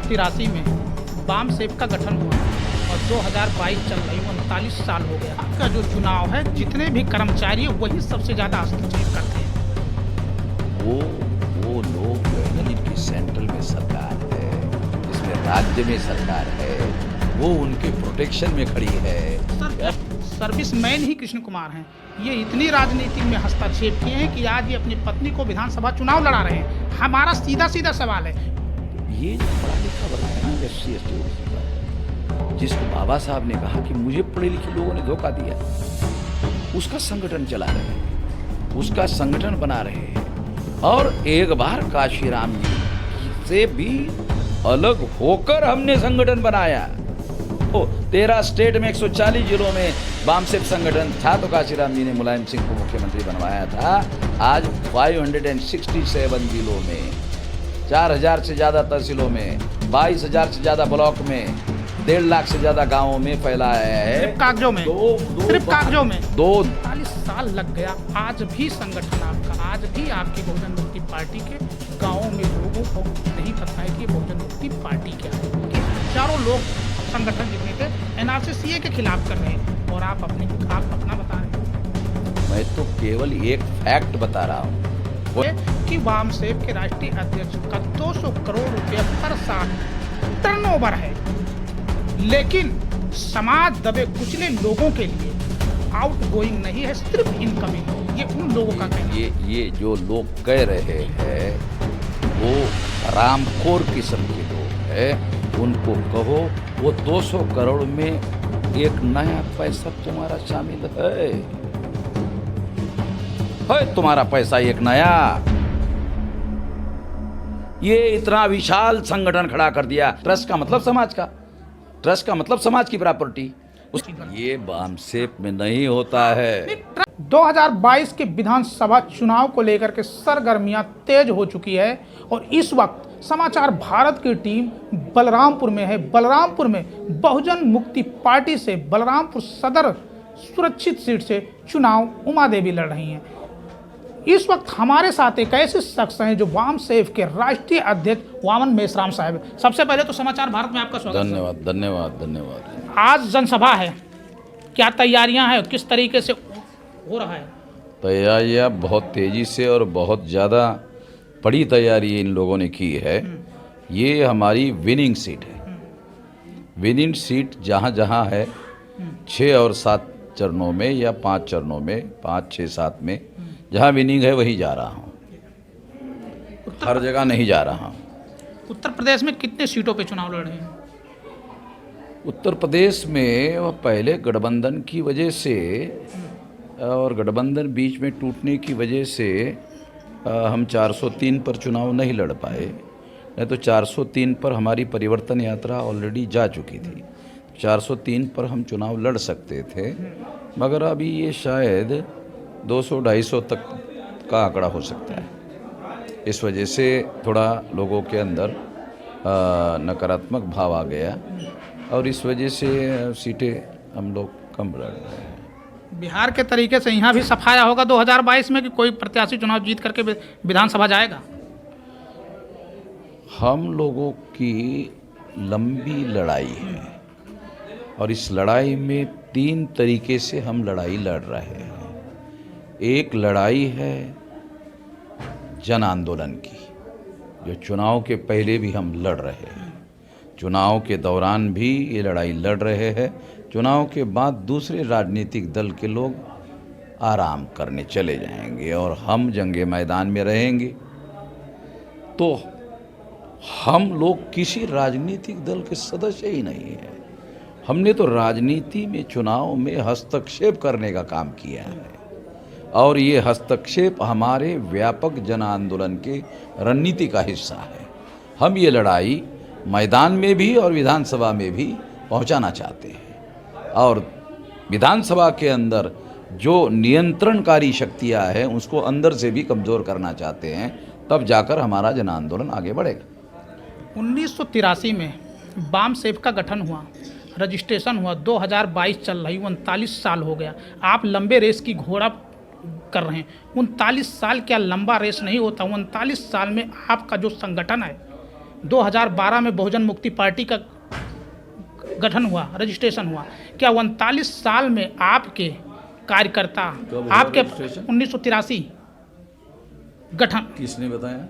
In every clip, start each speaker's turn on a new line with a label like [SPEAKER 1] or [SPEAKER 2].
[SPEAKER 1] 1983 में बामसेफ का गठन हुआ और 2022 चल रही 39 साल हो गया। आपका जो चुनाव है, जितने भी कर्मचारी हैं वही सबसे ज़्यादा हस्तक्षेप करते हैं।
[SPEAKER 2] वो लोग जो है ना, जिनकी सेंट्रल में सरकार है, जिसमें राज्य में सरकार है, वो उनके प्रोटेक्शन में खड़ी है।
[SPEAKER 1] सर्विसमैन ही कृष्ण कुमार हैं। ये इतनी राजनीति में हस्तक्षेप किए हैं कि आज ये अपनी पत्नी को विधानसभा चुनाव लड़ा रहे हैं। हमारा सीधा सीधा सवाल है,
[SPEAKER 2] ये जो पढ़ा लिखा वर्ग है ना, SC ST का, जिसको बाबा साहब ने कहा कि मुझे पढ़े लिखे लोगों ने धोखा दिया, उसका संगठन चला रहे हैं, उसका संगठन बना रहे हैं। और एक बार काशीराम जी से भी अलग होकर हमने संगठन बनाया। 13 स्टेट में 140 जिलों में बामसेफ संगठन था, तो काशीराम जी ने मुलायम सिंह को मुख्यमंत्री बनवाया था। आज 567 जिलों में, 4000 से ज़्यादा तहसीलों में, 22,000 से ज़्यादा ब्लॉक में, 1.5 लाख से ज़्यादा गाँवों में फैलाया है।
[SPEAKER 1] सिर्फ कागजों में, सिर्फ कागजों में
[SPEAKER 2] 42
[SPEAKER 1] साल लग गया। आज भी संगठन आपका, आज भी आपकी बहुजन मुक्ति पार्टी के गाँवों में लोगों को नहीं पता है कि बहुजन मुक्ति पार्टी क्या है। हजारों लोग संगठन जितने थे NRC CA के खिलाफ कर रहे हैं और आप अपना बता रहे हैं।
[SPEAKER 2] मैं तो केवल एक फैक्ट बता रहा हूँ
[SPEAKER 1] कि बामसेफ के राष्ट्रीय अध्यक्ष का 200 करोड़ रुपए हर साल टर्नओवर है, लेकिन समाज दबे कुचले लोगों के लिए आउटगोइंग नहीं है, सिर्फ इनकमिंग। ये उन लोगों का कहना है।
[SPEAKER 2] ये जो लोग कह रहे हैं वो रामखोर किस्म के लोग हैं। उनको कहो वो 200 करोड़ में एक नया पैसा तुम्हारा शामिल है तुम्हारा पैसा एक नया। ये इतना विशाल संगठन खड़ा कर दिया। ट्रस्ट का मतलब समाज का, ट्रस्ट का मतलब समाज की प्रॉपर्टी। ये बामसेफ में नहीं होता है।
[SPEAKER 1] 2022 के विधानसभा चुनाव को लेकर के सरगर्मियां तेज हो चुकी है और इस वक्त समाचार भारत की टीम बलरामपुर में है। बलरामपुर में बहुजन मुक्ति पार्टी से बलरामपुर सदर सुरक्षित सीट से चुनाव उमा देवी लड़ रही हैं। इस वक्त हमारे साथ एक ऐसे शख्स हैं जो बामसेफ के राष्ट्रीय अध्यक्ष वामन मेश्राम साहब। सबसे पहले तो समाचार भारत में आपका स्वागत।
[SPEAKER 2] धन्यवाद धन्यवाद धन्यवाद।
[SPEAKER 1] आज जनसभा है, क्या तैयारियां हैं, किस तरीके से हो रहा है?
[SPEAKER 2] तैयारियां बहुत तेजी से और बहुत ज़्यादा बड़ी तैयारी इन लोगों ने की है। ये हमारी विनिंग सीट है। विनिंग सीट जहाँ जहाँ है 6 और 7 चरणों में या 5 चरणों में, 5, 6, 7 में जहाँ विनिंग है वही जा रहा हूँ, हर जगह नहीं जा रहा हूँ।
[SPEAKER 1] उत्तर प्रदेश में कितने सीटों पे चुनाव लड़ रहे हैं?
[SPEAKER 2] उत्तर प्रदेश में पहले गठबंधन की वजह से और गठबंधन बीच में टूटने की वजह से हम 403 पर चुनाव नहीं लड़ पाए। नहीं तो 403 पर हमारी परिवर्तन यात्रा ऑलरेडी जा चुकी थी। 403 पर हम चुनाव लड़ सकते थे, मगर अभी ये शायद 200-250 तक का आंकड़ा हो सकता है। इस वजह से थोड़ा लोगों के अंदर नकारात्मक भाव आ गया और इस वजह से सीटें हम लोग कम लड़ रहे हैं।
[SPEAKER 1] बिहार के तरीके से यहाँ भी सफाया होगा 2022 में कि कोई प्रत्याशी चुनाव जीत करके विधानसभा जाएगा?
[SPEAKER 2] हम लोगों की लंबी लड़ाई है और इस लड़ाई में 3 तरीके से हम लड़ाई लड़ रहे हैं। एक लड़ाई है जन आंदोलन की, जो चुनाव के पहले भी हम लड़ रहे हैं, चुनाव के दौरान भी ये लड़ाई लड़ रहे हैं, चुनाव के बाद दूसरे राजनीतिक दल के लोग आराम करने चले जाएंगे और हम जंगे मैदान में रहेंगे। तो हम लोग किसी राजनीतिक दल के सदस्य ही नहीं हैं। हमने तो राजनीति में, चुनाव में हस्तक्षेप करने का काम किया है और ये हस्तक्षेप हमारे व्यापक जन आंदोलन के रणनीति का हिस्सा है। हम ये लड़ाई मैदान में भी और विधानसभा में भी पहुंचाना चाहते हैं और विधानसभा के अंदर जो नियंत्रणकारी शक्तियां हैं उसको अंदर से भी कमज़ोर करना चाहते हैं, तब जाकर हमारा जन आंदोलन आगे बढ़ेगा।
[SPEAKER 1] 1983 में बामसेफ का गठन हुआ, रजिस्ट्रेशन हुआ, 2022 चल रही 39 साल हो गया। आप लंबे रेस की घोड़ा कर रहे हैं। 39 साल क्या लंबा रेस नहीं होता। 39 साल में आपका जो संगठन है 2012 में बहुजन मुक्ति पार्टी का गठन हुआ, रजिस्ट्रेशन हुआ। क्या 39 साल में आपके कार्यकर्ता, आपके 1983 गठन,
[SPEAKER 2] किसने बताया?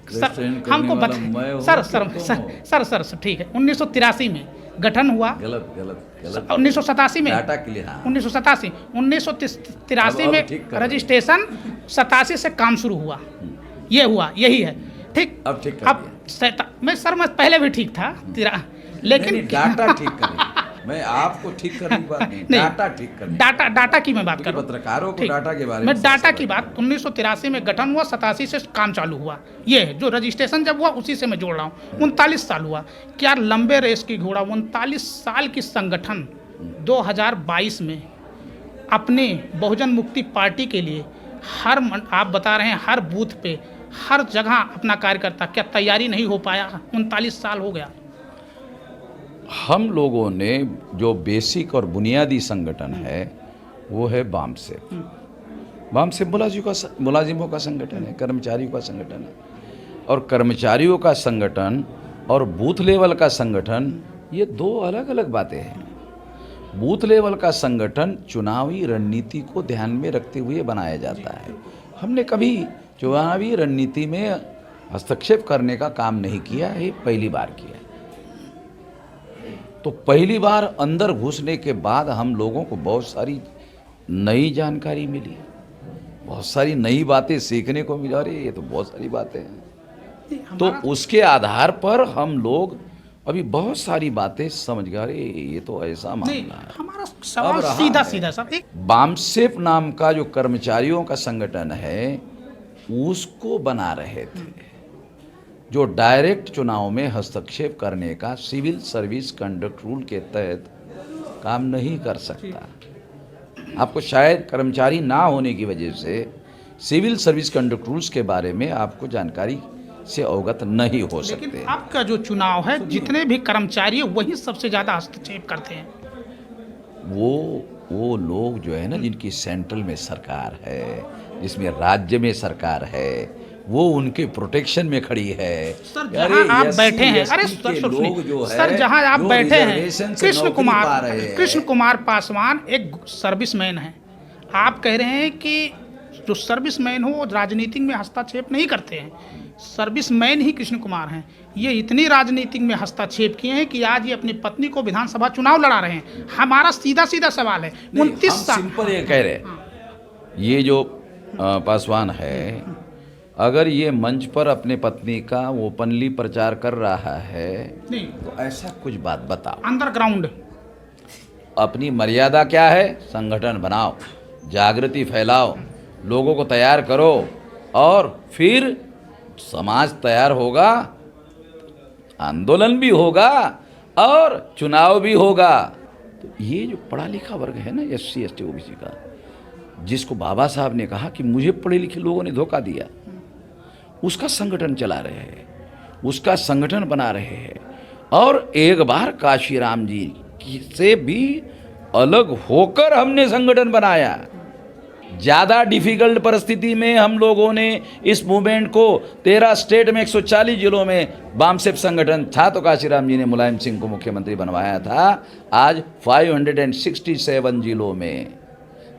[SPEAKER 1] सर हमको सर ठीक है, 1983 में गठन हुआ।
[SPEAKER 2] गलत
[SPEAKER 1] 1987 में
[SPEAKER 2] डाटा के लिए, हाँ।
[SPEAKER 1] 1983 में रजिस्ट्रेशन, 87 से काम शुरू हुआ। ये हुआ, यही है, ठीक।
[SPEAKER 2] अब ठीक
[SPEAKER 1] मैं पहले भी ठीक था, लेकिन
[SPEAKER 2] नहीं, डाटा ठीक करें। मैं आपको ठीक करने की बात नहीं, डाटा ठीक करने,
[SPEAKER 1] डाटा की मैं बात कर रहा हूँ।
[SPEAKER 2] पत्रकारों को डाटा के बारे में,
[SPEAKER 1] मैं डाटा की बात, 1983 में गठन हुआ, 87 से काम चालू हुआ। ये है जो रजिस्ट्रेशन जब हुआ, उसी से मैं जोड़ रहा हूँ। 39 साल हुआ। क्या लंबे रेस की घोड़ा 39 साल की संगठन 2022 में अपने बहुजन मुक्ति पार्टी के लिए आप बता रहे हैं हर बूथ पे, हर जगह अपना कार्यकर्ता, क्या तैयारी नहीं हो पाया? 39 साल हो गया।
[SPEAKER 2] हम लोगों ने जो बेसिक और बुनियादी संगठन है वो है बामसेफ। बामसेफ मुलाजिमों का संगठन है, कर्मचारियों का संगठन है। और कर्मचारियों का संगठन और बूथ लेवल का संगठन, ये दो अलग अलग बातें हैं। बूथ लेवल का संगठन चुनावी रणनीति को ध्यान में रखते हुए बनाया जाता है। हमने कभी चुनावी रणनीति में हस्तक्षेप करने का काम नहीं किया है, पहली बार किया। तो पहली बार अंदर घुसने के बाद हम लोगों को बहुत सारी नई जानकारी मिली, बहुत सारी नई बातें सीखने को मिला। अरे ये तो बहुत सारी बातें हैं। तो उसके आधार पर हम लोग अभी बहुत सारी बातें समझ गए। अरे ये तो ऐसा मामला है।
[SPEAKER 1] हमारा सवाल सीधा सर,
[SPEAKER 2] बामसेफ नाम का जो कर्मचारियों का संगठन है उसको बना रहे थे, जो डायरेक्ट चुनाव में हस्तक्षेप करने का सिविल सर्विस कंडक्ट रूल के तहत काम नहीं कर सकता। आपको शायद कर्मचारी ना होने की वजह से सिविल सर्विस कंडक्ट रूल्स के बारे में आपको जानकारी से अवगत नहीं हो सकते।
[SPEAKER 1] लेकिन आपका जो चुनाव है, जितने भी कर्मचारी है वही सबसे ज़्यादा हस्तक्षेप करते हैं।
[SPEAKER 2] वो लोग जो है ना, जिनकी सेंट्रल में सरकार है, जिसमें राज्य में सरकार है, वो उनके प्रोटेक्शन में खड़ी है।
[SPEAKER 1] सर जहां आप बैठे हैं, अरे सर जहां आप बैठे हैं, कृष्ण कुमार पासवान एक सर्विसमैन है। आप कह रहे हैं कि जो सर्विसमैन हो वो राजनीति में हस्तक्षेप नहीं करते हैं। सर्विसमैन ही कृष्ण कुमार हैं। ये इतनी राजनीति में हस्तक्षेप किए हैं कि आज ये अपनी पत्नी को विधानसभा चुनाव लड़ा रहे हैं। हमारा सीधा सवाल है, 29 साल
[SPEAKER 2] सिंपल ये कह रहे, ये जो पासवान है, अगर ये मंच पर अपने पत्नी का ओपनली प्रचार कर रहा है
[SPEAKER 1] नहीं,
[SPEAKER 2] तो ऐसा कुछ बात बताओ।
[SPEAKER 1] अंडरग्राउंड
[SPEAKER 2] अपनी मर्यादा क्या है? संगठन बनाओ, जागृति फैलाओ, लोगों को तैयार करो, और फिर समाज तैयार होगा, आंदोलन भी होगा और चुनाव भी होगा। तो ये जो पढ़ा लिखा वर्ग है ना, SC ST OBC का, जिसको बाबा साहब ने कहा कि मुझे पढ़े लिखे लोगों ने धोखा दिया, उसका संगठन चला रहे हैं, उसका संगठन बना रहे हैं। और एक बार काशीराम जी से भी अलग होकर हमने संगठन बनाया। ज़्यादा डिफ़िकल्ट परिस्थिति में हम लोगों ने इस मूवमेंट को 13 स्टेट में 140 जिलों में बामसेफ संगठन था, तो काशीराम जी ने मुलायम सिंह को मुख्यमंत्री बनवाया था। आज 567 जिलों में,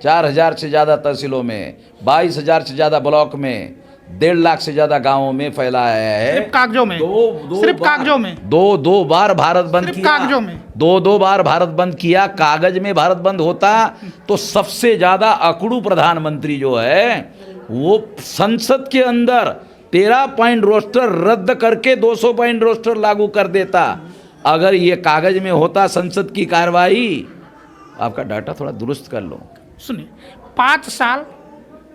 [SPEAKER 2] 4000 से ज़्यादा तहसीलों में, 22,000 से ज़्यादा ब्लॉक में, 1.5 लाख से ज्यादा गांवों में फैलाया है।
[SPEAKER 1] सिर्फ कागजों में, सिर्फ कागजों में
[SPEAKER 2] दो बार भारत बंद किया,
[SPEAKER 1] कागजों में
[SPEAKER 2] दो बार भारत बंद किया। कागज में भारत बंद होता तो सबसे ज्यादा अकड़ू प्रधानमंत्री जो है वो संसद के अंदर 13 पॉइंट रोस्टर रद्द करके 200 पॉइंट रोस्टर लागू कर देता। अगर ये कागज में होता संसद की कार्रवाई। आपका डाटा थोड़ा दुरुस्त कर लो।
[SPEAKER 1] सुनिए, 5 साल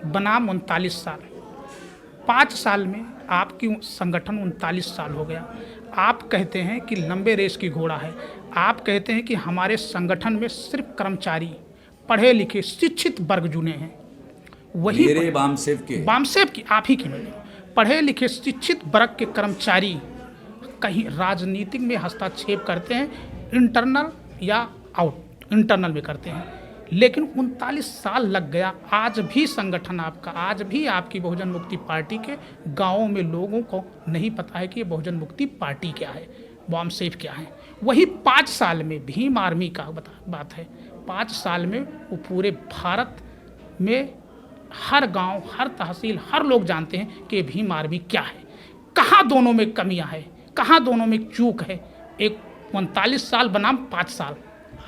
[SPEAKER 1] बनाम 39 साल, 5 साल में आपकी संगठन 39 साल हो गया। आप कहते हैं कि लंबे रेस की घोड़ा है। आप कहते हैं कि हमारे संगठन में सिर्फ कर्मचारी, पढ़े लिखे, शिक्षित वर्ग जुड़े हैं। वही
[SPEAKER 2] मेरे बामसेफ
[SPEAKER 1] की आप ही की पढ़े लिखे शिक्षित वर्ग के कर्मचारी कहीं राजनीतिक में हस्तक्षेप करते हैं, इंटरनल या इंटरनल में करते हैं। लेकिन 39 साल लग गया, आज भी संगठन आपका, आज भी आपकी बहुजन मुक्ति पार्टी के गांवों में लोगों को नहीं पता है कि ये बहुजन मुक्ति पार्टी क्या है, बॉम सेफ क्या है। वही 5 साल में भीम आर्मी का बात है, 5 साल में वो पूरे भारत में हर गांव, हर तहसील, हर लोग जानते हैं कि भीम आर्मी क्या है। कहाँ दोनों में कमियां हैं, कहाँ दोनों में चूक है। एक 39 साल बनाम 5 साल।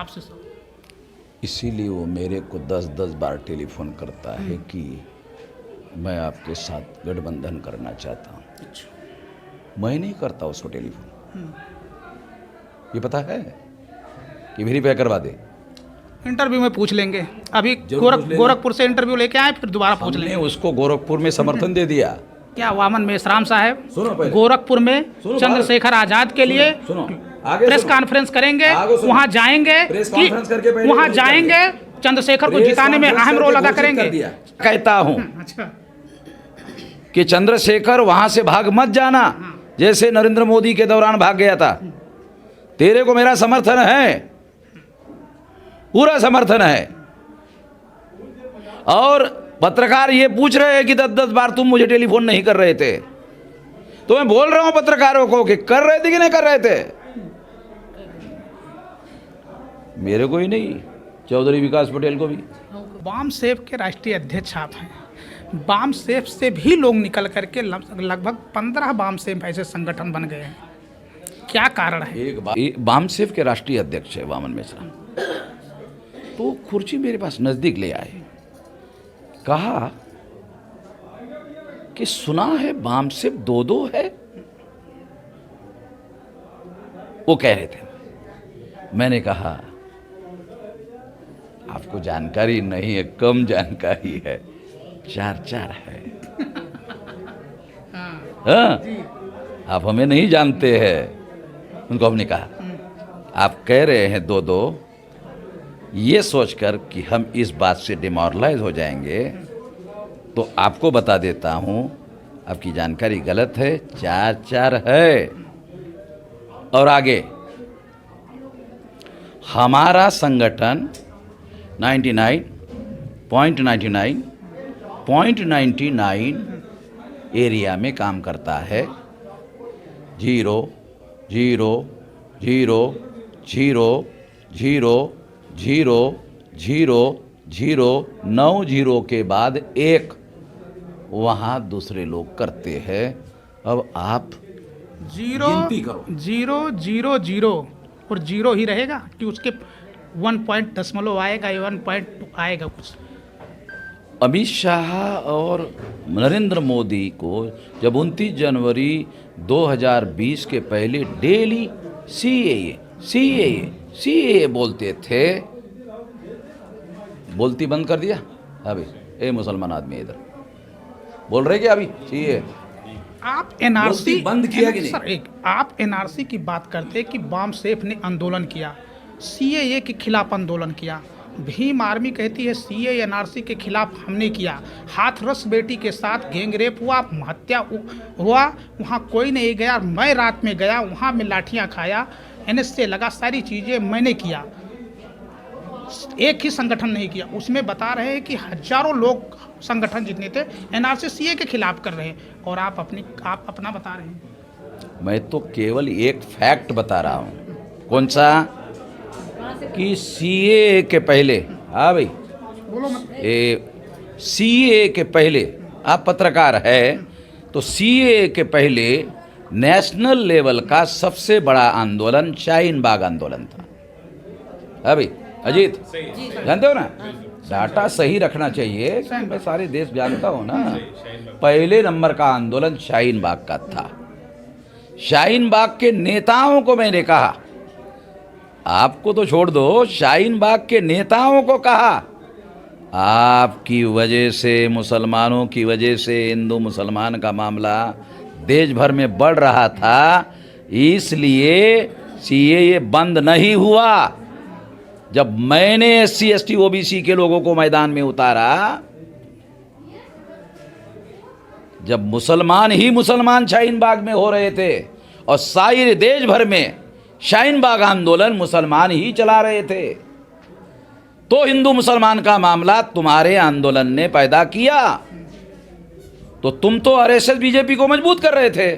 [SPEAKER 1] आपसे सर,
[SPEAKER 2] इसीलिए वो मेरे को 10-10 बार टेलीफोन करता है कि मैं आपके साथ गठबंधन करना चाहता हूँ। मैं नहीं करता उसको टेलीफोन, ये पता है कि वेरीफाई करवा दे।
[SPEAKER 1] इंटरव्यू में पूछ लेंगे, अभी
[SPEAKER 2] जरूर पूछ लेना।
[SPEAKER 1] गोरखपुर से इंटरव्यू लेके आए, फिर दोबारा पूछ
[SPEAKER 2] हमने
[SPEAKER 1] लेंगे।
[SPEAKER 2] उसको गोरखपुर में समर्थन दे दिया।
[SPEAKER 1] क्या वामन मेश्राम साहब
[SPEAKER 2] सुनो पहले।
[SPEAKER 1] गोरखपुर में
[SPEAKER 2] सुनो
[SPEAKER 1] चंद्रशेखर आजाद के लिए
[SPEAKER 2] सुनो, आगे
[SPEAKER 1] प्रेस
[SPEAKER 2] सुनो।
[SPEAKER 1] कॉन्फ्रेंस करेंगे,
[SPEAKER 2] आगे सुनो।
[SPEAKER 1] वहां जाएंगे
[SPEAKER 2] प्रेस
[SPEAKER 1] कि
[SPEAKER 2] कॉन्फ्रेंस करके पहले
[SPEAKER 1] वहां
[SPEAKER 2] घोषित
[SPEAKER 1] जाएंगे, चंद्रशेखर को
[SPEAKER 2] प्रेस
[SPEAKER 1] जिताने में
[SPEAKER 2] कॉन्फ्रेंस
[SPEAKER 1] अहम रोल
[SPEAKER 2] करके
[SPEAKER 1] अदा
[SPEAKER 2] घोषित कर
[SPEAKER 1] करेंगे।
[SPEAKER 2] दिया। कहता हूं
[SPEAKER 1] अच्छा,
[SPEAKER 2] कि चंद्रशेखर वहां से भाग मत जाना, जैसे नरेंद्र मोदी के दौरान भाग गया था। तेरे को मेरा समर्थन है, पूरा समर्थन है। और पत्रकार ये पूछ रहे हैं कि 10-10 बार तुम मुझे टेलीफोन नहीं कर रहे थे, तो मैं बोल रहा हूं पत्रकारों को कि कर रहे थे कि नहीं कर रहे थे। मेरे को ही नहीं, चौधरी विकास पटेल को भी।
[SPEAKER 1] बाम सेफ के राष्ट्रीय अध्यक्ष आप हैं। बाम सेफ से भी लोग निकल करके लगभग 15 बाम सेफ ऐसे संगठन बन गए हैं, क्या कारण है?
[SPEAKER 2] बाम सेफ के राष्ट्रीय अध्यक्ष है वामन मिश्रा, तो कुर्सी मेरे पास नजदीक ले आए, कहा कि सुना है बाम सेफ 2-2 है। वो कह रहे थे, मैंने कहा आपको जानकारी नहीं है, कम जानकारी है, 4-4 है। हाँ, आप हमें नहीं जानते हैं। उनको हमने कहा आप कह रहे हैं 2-2, ये सोचकर कि हम इस बात से डिमोरलाइज हो जाएंगे, तो आपको बता देता हूं आपकी जानकारी गलत है, 4-4 है। और आगे हमारा संगठन 99.99 एरिया में काम करता है। 0 0 0 0 0 0 0 0 9 0 के बाद 1 वहाँ दूसरे लोग करते हैं। अब आप
[SPEAKER 1] 0
[SPEAKER 2] गिनती करो।
[SPEAKER 1] 0 0 0 और 0 ही रहेगा कि उसके 1 पॉइंट दशमलव आएगा, 1 पॉइंट आएगा कुछ।
[SPEAKER 2] अमित शाह और नरेंद्र मोदी को जब 29 जनवरी 2020 के पहले डेली CAA बोलते थे, बोलती बंद कर दिया। अभी ए मुसलमान आदमी इधर बोल रहे क्या अभी CAA?
[SPEAKER 1] आप एनआरसी
[SPEAKER 2] बंद किया कि नहीं?
[SPEAKER 1] सर एक आप एनआरसी की बात करते हैं कि बाम सेफ ने आंदोलन किया, CAA के खिलाफ आंदोलन किया। भीम आर्मी कहती है CAA एनआरसी के खिलाफ हमने किया। हाथरस बेटी के साथ गैंग रेप हुआ, हत्या हुआ, वहाँ कोई नहीं गया, मैं रात में गया, वहाँ मैं लाठियाँ खाया, NSA लगा, सारी चीज़ें मैंने किया। एक ही संगठन नहीं किया। उसमें बता रहे हैं कि हजारों लोग संगठन जितने थे एनआरसी CAA के खिलाफ कर रहे हैं, और आप अपना बता रहे हैं।
[SPEAKER 2] मैं तो केवल एक फैक्ट बता रहा हूँ। कौन सा? कि CAA के पहले, हाँ भाई,
[SPEAKER 1] बोलो मत।
[SPEAKER 2] CAA के पहले, आप पत्रकार है तो CAA के पहले नेशनल लेवल का सबसे बड़ा आंदोलन शाहीन बाग आंदोलन था। हाँ भाई अजीत, जानते हो ना, डाटा सही रखना चाहिए, मैं सारे देश जानता हूँ ना। पहले नंबर का आंदोलन शाहीन बाग का था। शाहीन बाग के नेताओं को मैंने कहा, आपको तो छोड़ दो, शाहीन बाग के नेताओं को कहा, आपकी वजह से, मुसलमानों की वजह से हिंदू मुसलमान का मामला देश भर में बढ़ रहा था, इसलिए CAA बंद नहीं हुआ। जब मैंने SC ST OBC के लोगों को मैदान में उतारा, जब मुसलमान ही मुसलमान शाहीन बाग में हो रहे थे और सारे देश भर में शाहीन बाग आंदोलन मुसलमान ही चला रहे थे, तो हिंदू मुसलमान का मामला तुम्हारे आंदोलन ने पैदा किया। तो तुम तो आरएसएस बीजेपी को मजबूत कर रहे थे,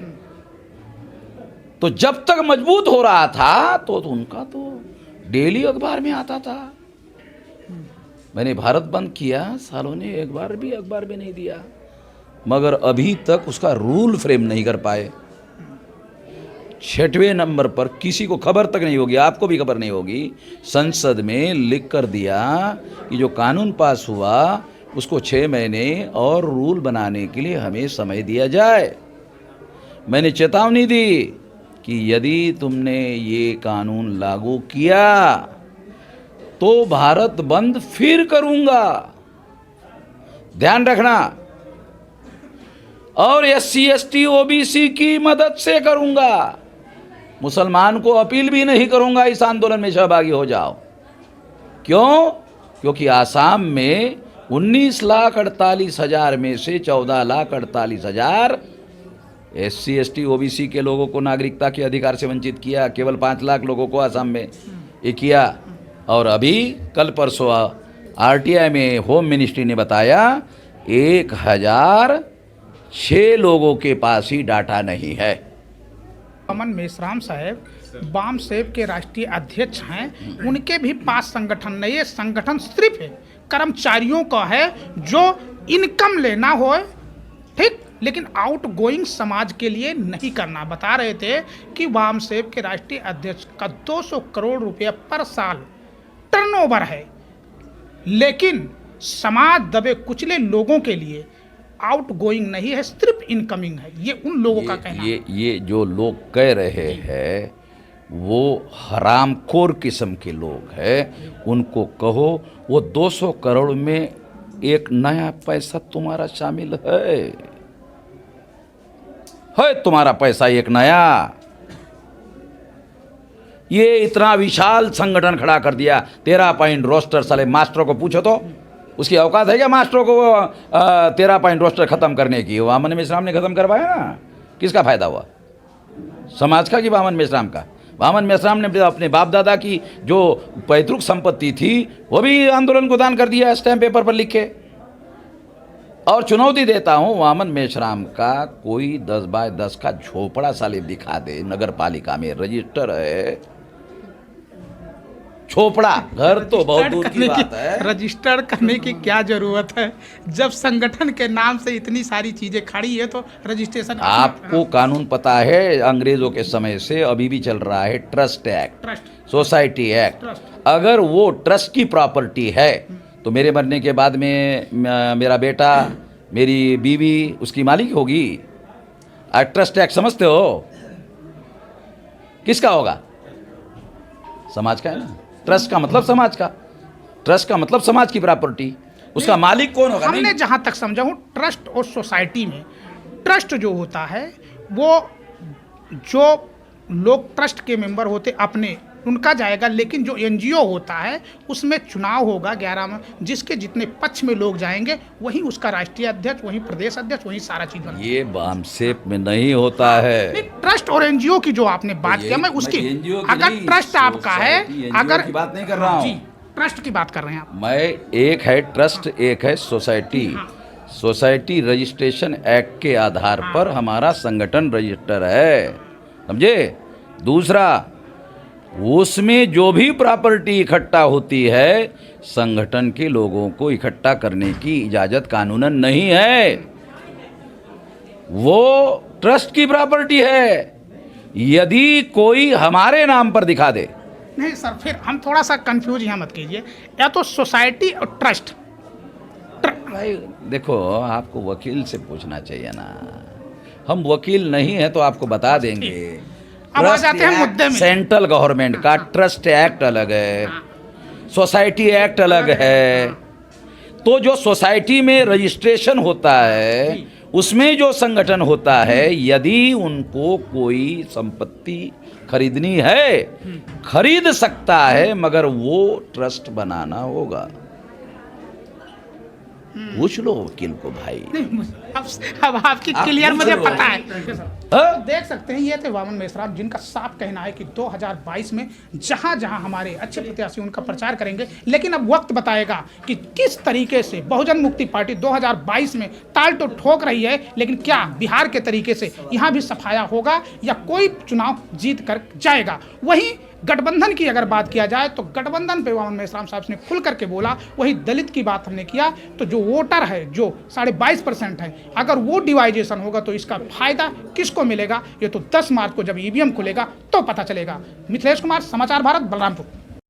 [SPEAKER 2] तो जब तक मजबूत हो रहा था तो उनका तो डेली अखबार में आता था। मैंने भारत बंद किया, सालों ने एक बार भी अखबार में नहीं दिया, मगर अभी तक उसका रूल फ्रेम नहीं कर पाए। 6वें नंबर पर किसी को खबर तक नहीं होगी, आपको भी खबर नहीं होगी, संसद में लिख कर दिया कि जो कानून पास हुआ उसको 6 महीने और रूल बनाने के लिए हमें समय दिया जाए। मैंने चेतावनी दी कि यदि तुमने ये कानून लागू किया तो भारत बंद फिर करूंगा, ध्यान रखना, और SC ST OBC की मदद से करूंगा। मुसलमान को अपील भी नहीं करूंगा इस आंदोलन में सहभागी हो जाओ। क्यों? क्योंकि आसाम में 19,48,000 में से 14,48,000 SC ST OBC के लोगों को नागरिकता के अधिकार से वंचित किया। केवल 5 लाख लोगों को आसाम में ये किया। और अभी कल परसों RTI में होम मिनिस्ट्री ने बताया 1,006 लोगों के पास ही डाटा नहीं है।
[SPEAKER 1] अमन मेश्राम साहब वाम सेब के राष्ट्रीय अध्यक्ष हैं, उनके भी 5 संगठन नहीं है। संगठन सिर्फ कर्मचारियों का है जो इनकम लेना हो, ठीक, लेकिन आउट गोइंग समाज के लिए नहीं करना। बता रहे थे कि वाम सेब के राष्ट्रीय अध्यक्ष का 200 करोड़ रुपया पर साल टर्नओवर है, लेकिन समाज दबे कुचले लोगों के लिए आउट गोइंग नहीं है, सिर्फ इनकमिंग है। ये उन लोगों का कहना है।
[SPEAKER 2] ये जो लोग कह रहे हैं वो हरामखोर किस्म के लोग हैं। उनको कहो वो 200 करोड़ में एक नया पैसा तुम्हारा शामिल है तुम्हारा पैसा एक नया। ये इतना विशाल संगठन खड़ा कर दिया, 13 पॉइंट रोस्टर। साले मास्टरों को पूछो तो उसकी औकात है क्या मास्टरों को 13 पॉइंट रोस्टर खत्म करने की? वामन मेश्राम ने खत्म करवाया ना, किसका फायदा हुआ? समाज का कि वामन मेश्राम का? वामन मेश्राम ने अपने बाप दादा की जो पैतृक संपत्ति थी वो भी आंदोलन को दान कर दिया स्टैम्प पेपर पर लिख के। और चुनौती देता हूं, वामन मेश्राम का कोई 10 बाय 10 का झोपड़ा साले दिखा दे, नगर पालिका में रजिस्टर है, झोपड़ा, घर तो बहुत दूर की बात है।
[SPEAKER 1] रजिस्टर करने की क्या जरूरत है? जब संगठन के नाम से इतनी सारी चीजें खड़ी है तो रजिस्ट्रेशन।
[SPEAKER 2] आपको कानून पता है, अंग्रेजों के समय से अभी भी चल रहा है ट्रस्ट एक्ट, सोसाइटी एक्ट। अगर वो ट्रस्ट की प्रॉपर्टी है तो मेरे मरने के बाद में मेरा बेटा, मेरी बीवी उसकी मालिक होगी। ट्रस्ट एक्ट समझते हो? किसका होगा? समाज का है ना। ट्रस्ट का मतलब समाज का, ट्रस्ट का मतलब समाज की प्रॉपर्टी, उसका मालिक कौन होगा?
[SPEAKER 1] हमने जहां तक समझा हूं, ट्रस्ट और सोसाइटी में ट्रस्ट जो होता है वो जो लोग ट्रस्ट के मेंबर होते अपने उनका जाएगा, लेकिन जो NGO होता है उसमें चुनाव होगा 11 में, जिसके जितने पक्ष में लोग जाएंगे वही उसका राष्ट्रीय अध्यक्ष, वही प्रदेश अध्यक्ष, वही सारा चीज बनेगा।
[SPEAKER 2] ये वामसेप में नहीं होता है।
[SPEAKER 1] ट्रस्ट और NGO की जो आपने बात किया, मैं उसकी, अगर ट्रस्ट आपका है, अगर
[SPEAKER 2] की बात नहीं कर रहा हूँ,
[SPEAKER 1] ट्रस्ट की बात कर रहे हैं आप।
[SPEAKER 2] मैं, एक है ट्रस्ट, एक है सोसाइटी। सोसाइटी रजिस्ट्रेशन एक्ट के आधार पर हमारा संगठन रजिस्टर है, समझे? दूसरा, उसमें जो भी प्रॉपर्टी इकट्ठा होती है संगठन के लोगों को इकट्ठा करने की इजाज़त कानूनन नहीं है, वो ट्रस्ट की प्रॉपर्टी है। यदि कोई हमारे नाम पर दिखा दे।
[SPEAKER 1] नहीं सर, फिर हम थोड़ा सा कंफ्यूज यहाँ मत कीजिए, या तो सोसाइटी और ट्रस्ट।
[SPEAKER 2] भाई देखो, आपको वकील से पूछना चाहिए ना, हम वकील नहीं है तो आपको बता देंगे।
[SPEAKER 1] अब आ जाते हैं मुद्दे में।
[SPEAKER 2] सेंट्रल गवर्नमेंट का ट्रस्ट एक्ट अलग है, सोसाइटी एक्ट अलग है। तो जो सोसाइटी में रजिस्ट्रेशन होता है उसमें जो संगठन होता है, यदि उनको कोई संपत्ति खरीदनी है खरीद सकता है, मगर वो ट्रस्ट बनाना होगा। पूछ लो वकील को भाई।
[SPEAKER 1] अब आपकी क्लियर मुझे पता है।
[SPEAKER 2] हाँ?
[SPEAKER 1] देख सकते हैं ये थे वामन मेश्राम, जिनका साफ कहना है कि 2022 में जहां जहां हमारे अच्छे प्रत्याशी उनका प्रचार करेंगे, लेकिन अब वक्त बताएगा कि किस तरीके से बहुजन मुक्ति पार्टी 2022 में ताल तो ठोक रही है, लेकिन क्या बिहार के तरीके से यहां भी सफाया होगा या कोई चुनाव जीत कर जाएगा। वहीं गठबंधन की अगर बात किया जाए तो गठबंधन पे वामन मेश्राम साहब ने खुल करके बोला। वही दलित की बात हमने किया तो जो वोटर है, जो 22.5% है, अगर वो डिवाइजेशन होगा तो इसका फायदा किसको मिलेगा, ये तो 10 मार्च को जब ईवीएम खुलेगा तो पता चलेगा। मिथिलेश कुमार, समाचार भारत, बलरामपुर।